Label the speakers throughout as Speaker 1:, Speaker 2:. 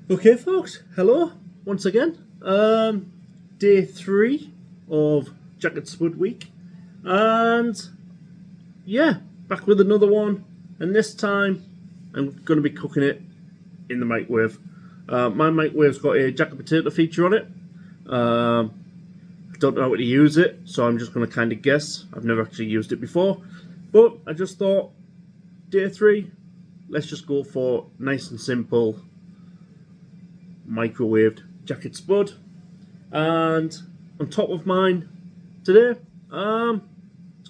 Speaker 1: Okay, folks, hello once again. Day 3 of Jacket Spud week, and yeah, back with another one. And this time, I'm going to be cooking it in the microwave. My microwave's got a jacket potato feature on it. I don't know how to use it, so I'm just going to kind of guess. I've never actually used it before, but I just thought, day 3, let's just go for nice and simple microwaved jacket spud. And on top of mine today, it's going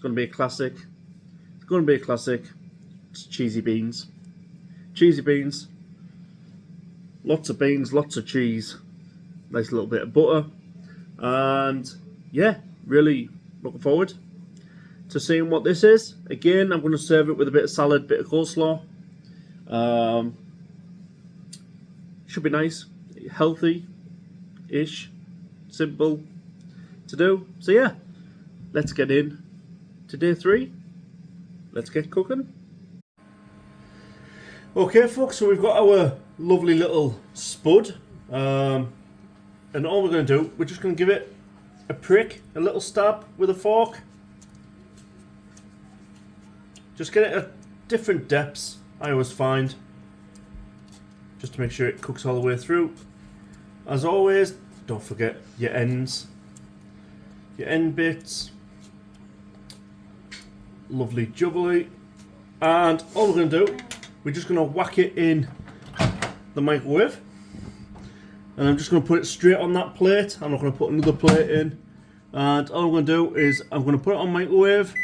Speaker 1: to be a classic. It's cheesy beans. Lots of beans, lots of cheese, nice little bit of butter, and yeah, really looking forward to seeing what this is. Again, I'm going to serve it with a bit of salad, bit of coleslaw. Should be nice, healthy-ish, simple to do. So yeah, let's get in to day 3. Let's get cooking. Okay, folks, so we've got our lovely little spud, and all we're going to do, we're just going to give it a prick, a little stab with a fork. Just get it at different depths, I always find, just to make sure it cooks all the way through. As always, don't forget your ends, your end bits. Lovely jubbly. And all we're going to do, we're just going to whack it in the microwave. And I'm just going to put it straight on that plate. I'm not going to put another plate in. And all I'm going to do is I'm going to put it on microwave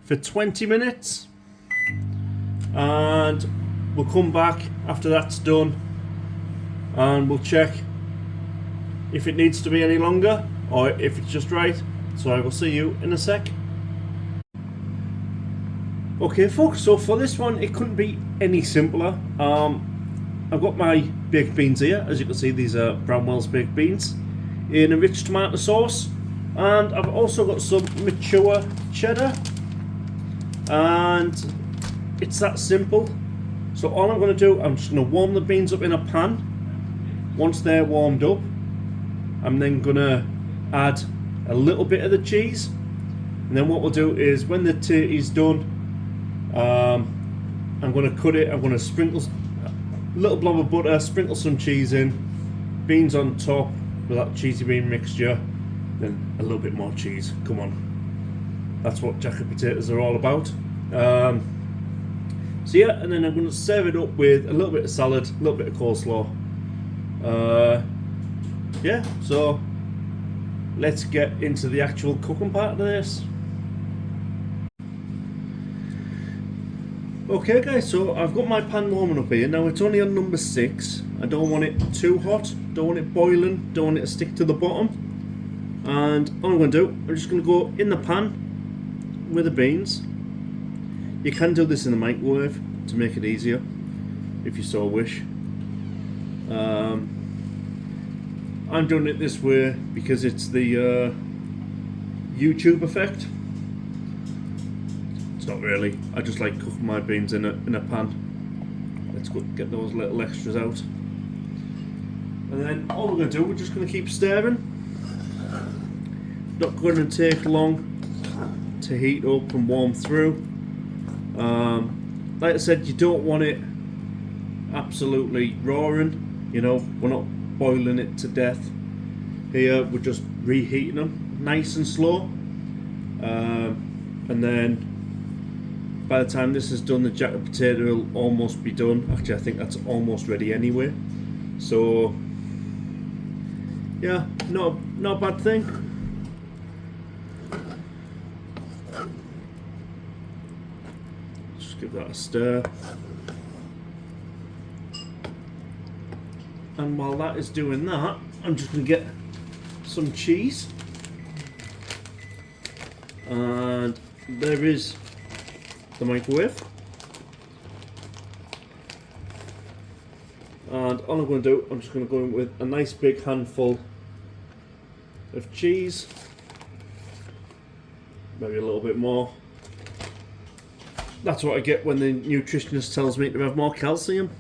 Speaker 1: for 20 minutes. And we'll come back after that's done and we'll check if it needs to be any longer or if it's just right. So I will see you in a sec. Okay, folks, so for this one it couldn't be any simpler. I've got my baked beans here. As you can see, these are Brownwell's baked beans in a rich tomato sauce, and I've also got some mature cheddar, and it's that simple. So all I'm going to do, I'm just going to warm the beans up in a pan. Once they're warmed up, I'm then going to add a little bit of the cheese, and then what we'll do is when the tatty's done, I'm going to cut it. I'm going to sprinkle a little blob of butter, sprinkle some cheese in, beans on top with that cheesy bean mixture, then a little bit more cheese. Come on, that's what jacket potatoes are all about. So yeah, and then I'm going to serve it up with a little bit of salad, a little bit of coleslaw. Yeah, so let's get into the actual cooking part of this. Okay guys, so I've got my pan warming up here. Now it's only on number 6. I don't want it too hot, don't want it boiling, don't want it to stick to the bottom. And all I'm going to do, I'm just going to go in the pan with the beans. You can do this in the microwave to make it easier, if you so wish. I'm doing it this way because it's the YouTube effect. It's not really. I just like cooking my beans in a pan. Let's go get those little extras out. And then all we're going to do, we're just going to keep stirring. Not going to take long to heat up and warm through. Like I said, you don't want it absolutely roaring. You know, we're not boiling it to death. Here we're just reheating them nice and slow. And then by the time this is done, the jacket potato will almost be done. Actually, I think that's almost ready anyway. So yeah, not a bad thing. Just give that a stir. And while that is doing that, I'm just going to get some cheese. And there is the microwave. And all I'm going to do, I'm just going to go in with a nice big handful of cheese. Maybe a little bit more. That's what I get when the nutritionist tells me to have more calcium.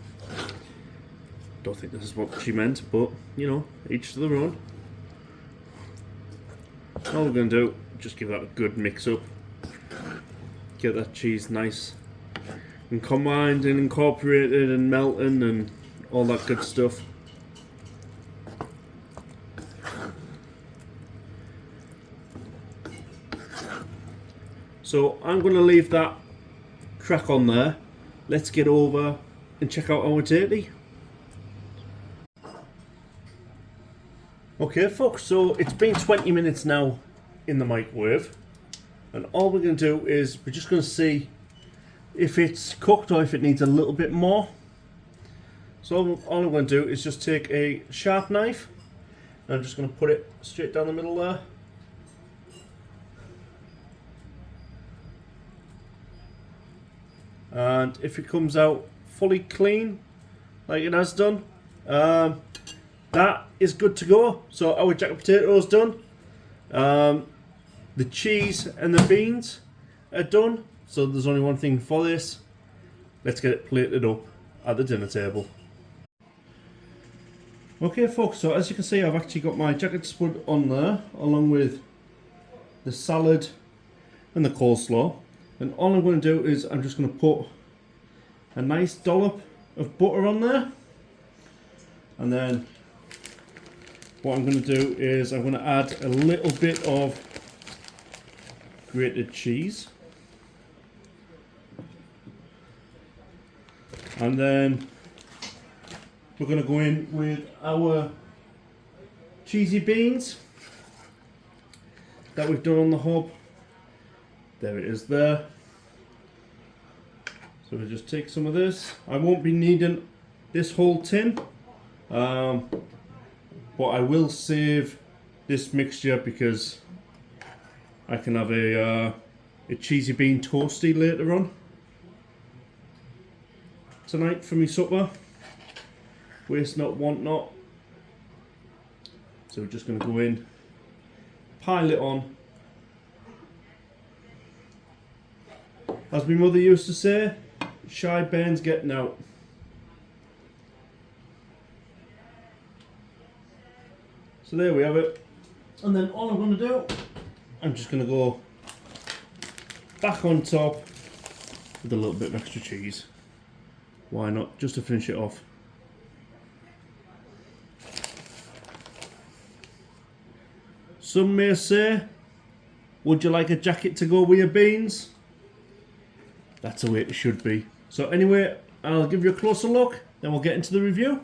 Speaker 1: Don't think this is what she meant, but you know, each to their own. All we're going to do, just give that a good mix up. Get that cheese nice and combined and incorporated and melting and all that good stuff. So I'm going to leave that crack on there. Let's get over and check out our tatty. Okay folks, so it's been 20 minutes now in the microwave, and all we're going to do is we're just going to see if it's cooked or if it needs a little bit more. So all I'm going to do is just take a sharp knife and I'm just going to put it straight down the middle there. And if it comes out fully clean like it has done, that is good to go. So our jacket potato is done. The cheese and the beans are done. So there's only one thing for this. Let's get it plated up at the dinner table. Okay folks, so as you can see, I've actually got my jacket spud on there along with the salad and the coleslaw. And all I'm going to do is I'm just going to put a nice dollop of butter on there. And then what I'm going to do is I'm going to add a little bit of grated cheese. And then we're going to go in with our cheesy beans that we've done on the hob. There it is there. So we'll just take some of this. I won't be needing this whole tin, but I will save this mixture because I can have a cheesy bean toasty later on tonight for me supper. Waste not, want not. So we're just going to go in, pile it on. As my mother used to say, shy Ben's getting out. So there we have it. And then all I'm going to do, I'm just going to go back on top with a little bit of extra cheese. Why not? Just to finish it off. Some may say, would you like a jacket to go with your beans? That's the way it should be. So anyway, I'll give you a closer look, then we'll get into the review.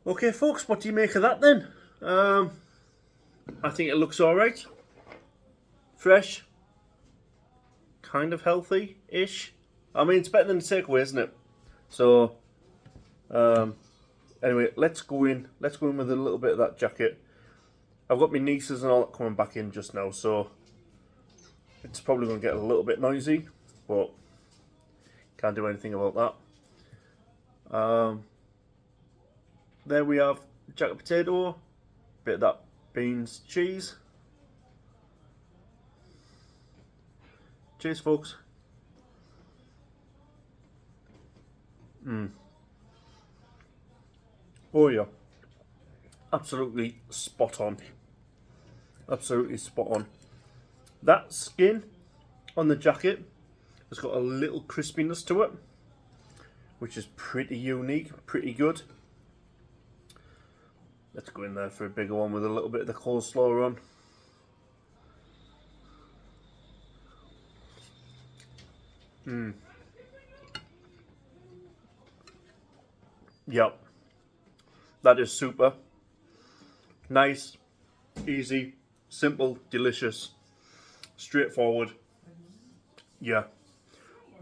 Speaker 1: Okay folks, what do you make of that then? I think it looks alright. Fresh. Kind of healthy-ish. I mean, it's better than the takeaway, isn't it? So, anyway, let's go in. Let's go in with a little bit of that jacket. I've got my nieces and all that coming back in just now, so it's probably going to get a little bit noisy, but can't do anything about that. There we have jacket potato, bit of that beans cheese. Cheers, folks. Oh yeah, absolutely spot on. Absolutely spot on. That skin on the jacket has got a little crispiness to it, which is pretty unique, pretty good. Let's go in there for a bigger one with a little bit of the coleslaw on. Yep, that is super. Nice, easy, simple, delicious, straightforward. Yeah,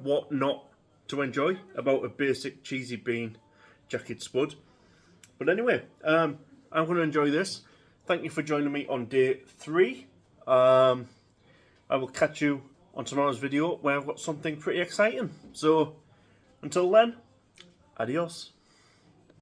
Speaker 1: what not to enjoy about a basic cheesy bean jacket spud? But anyway, I'm going to enjoy this. Thank you for joining me on day 3. I will catch you on tomorrow's video where I've got something pretty exciting. So Until then, adios.